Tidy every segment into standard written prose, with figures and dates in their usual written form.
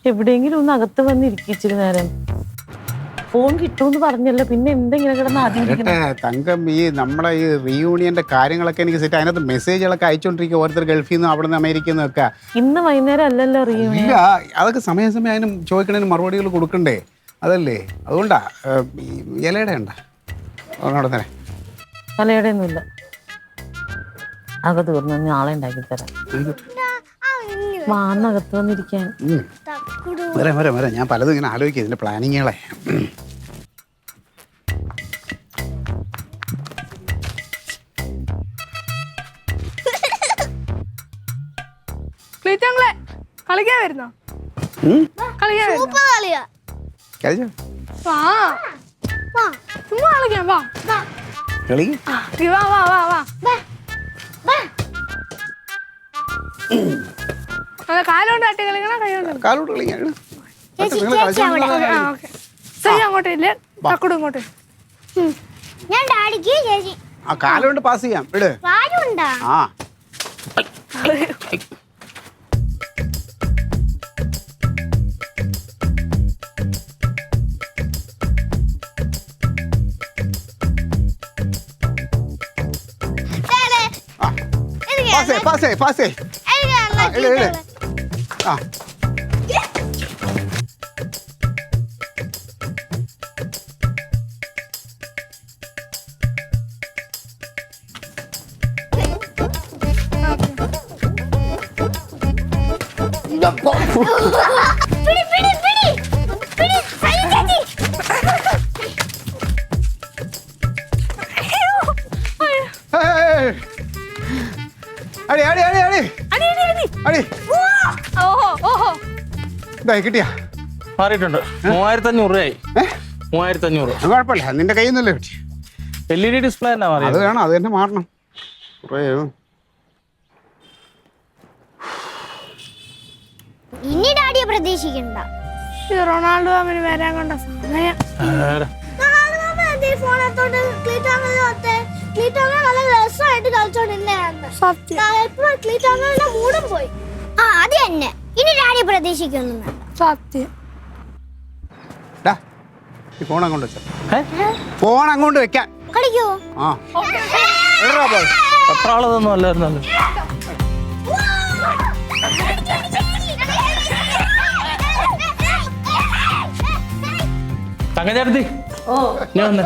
എവിടെയെങ്കിലും ഒന്ന് അകത്ത് വന്നിരിക്കിച്ചിരി നേരം. ഫോൺ കിട്ടുമെന്ന് പറഞ്ഞല്ലോ, പിന്നെ എന്തെങ്കിലും കിടന്ന് തങ്കം. ഈ നമ്മുടെ ഈ റീയൂണിയന്റെ കാര്യങ്ങളൊക്കെ എനിക്ക് സെറ്റ്. അതിനകത്ത് മെസ്സേജുകളൊക്കെ അയച്ചോണ്ടിരിക്കുക, ഓരോരുത്തർ ഗൾഫിൽ നിന്നും അവിടെ നിന്ന് അമേരിക്കയിൽ നിന്നൊക്കെ. ഇന്ന് വൈകുന്നേരം അല്ലല്ലോ റീയൂണിയൻ. ഇല്ല, അതൊക്കെ സമയം അതിനും ചോദിക്കണതിന് മറുപടികൾ കൊടുക്കണ്ടേ? അതല്ലേ, അതുകൊണ്ടാ. ഇലയുടെ ഉണ്ട അവിടെ തന്നെ? ഇലയുടെ ഒന്നുമില്ല, അകത്ത് തീർന്നു. നാളെ ഉണ്ടാക്കി തരാം. വാന്നകത്ത് വന്നിരിക്കാൻ. വരാം. ഞാൻ പലതും ഇങ്ങനെ ആലോചിക്കുക, ഇതിന്റെ പ്ലാനിങ്ങുകളെ. കളിക്കാൻ വരുന്നോ? കാലോണ്ട് ആട്ടി കളിക്കണോ കാലോട്ട് കളിക്കാൻ? അങ്ങോട്ടില്ലേ കക്കുടും ഇങ്ങോട്ട്. ഞാൻ ഡാഡിക്ക് ചേച്ചി ആ കാലോണ്ട് പാസ് ചെയ്യാം. വിട്. ആ പാസേ. ആ കിട്ടിയാ? മാറിയിട്ടുണ്ട്. 3500 രൂപയായി. 3500. കുഴപ്പമില്ല, നിന്റെ കയ്യിൽ നിന്നല്ലേ കിട്ടി. LED ഡിസ്പ്ലേ തന്നെ മാറി. അത് വേണം, അത് തന്നെ മാറണം. ഇനി ഡാഡിയെ പ്രതീക്ഷിക്കണ്ട. റൊണാൾഡോ അവന് വരാൻ കൊണ്ട സമയം. അത് തന്നെ, ഇനി ഡാഡിയെ പ്രതീക്ഷിക്കൊന്നും വേണ്ട. സത്യം. ഫോൺ അങ്ങോട്ട് വെച്ച. ഫോൺ അങ്ങോട്ട് വെക്കാൻ. കളിക്കോ? ആ പത്രാളതൊന്നും അല്ലായിരുന്നല്ലോ. തങ്കചേർത്തി, ഞാൻ വന്നേ.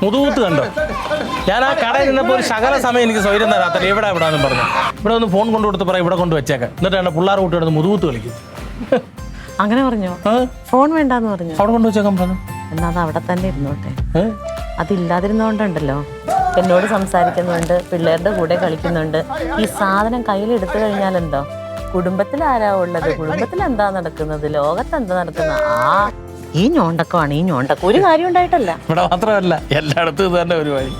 മുതുകൂത്ത് കണ്ടോ? ഞാൻ ആ കടയിൽ നിന്നപ്പോൾ ഒരു ശകല സമയം എനിക്ക് സ്വൈര്യം തരാത്തല്ലേ. എവിടെ എവിടാന്ന് പറഞ്ഞു. ഇവിടെ ഒന്ന് ഫോൺ കൊണ്ടുകൊടുത്ത് പറയാം, ഇവിടെ കൊണ്ട് വെച്ചേക്കാം. എന്നിട്ടാണ് പിള്ളേർ കൂട്ടി മുതുകൂത്ത് കളിക്കും. അങ്ങനെ പറഞ്ഞോ? ഫോൺ വേണ്ടാന്ന് പറഞ്ഞു. അവിടെ കൊണ്ടുവച്ചേക്കാൻ പറഞ്ഞു. എന്നാ അത് അവിടെ തന്നെ ഇരുന്നോട്ടെ. അതില്ലാതിരുന്നോണ്ടല്ലോ, എന്നോട് സംസാരിക്കുന്നുണ്ട്, പിള്ളേരുടെ കൂടെ കളിക്കുന്നുണ്ട്. ഈ സാധനം കയ്യിലെടുത്തു കഴിഞ്ഞാലുണ്ടോ, കുടുംബത്തിൽ ആരാ ഉള്ളത്, കുടുംബത്തിൽ എന്താ നടക്കുന്നത്, ലോകത്ത് എന്താ നടക്കുന്നത്, ഈ ഞോണ്ടക്കമാണ്. ഈ ഞോണ്ടക്ക ഒരു കാര്യം ഉണ്ടായിട്ടല്ല. ഇവിടെ മാത്രമല്ല, എല്ലായിടത്തും ഇത് തന്നെ പരിപാടി.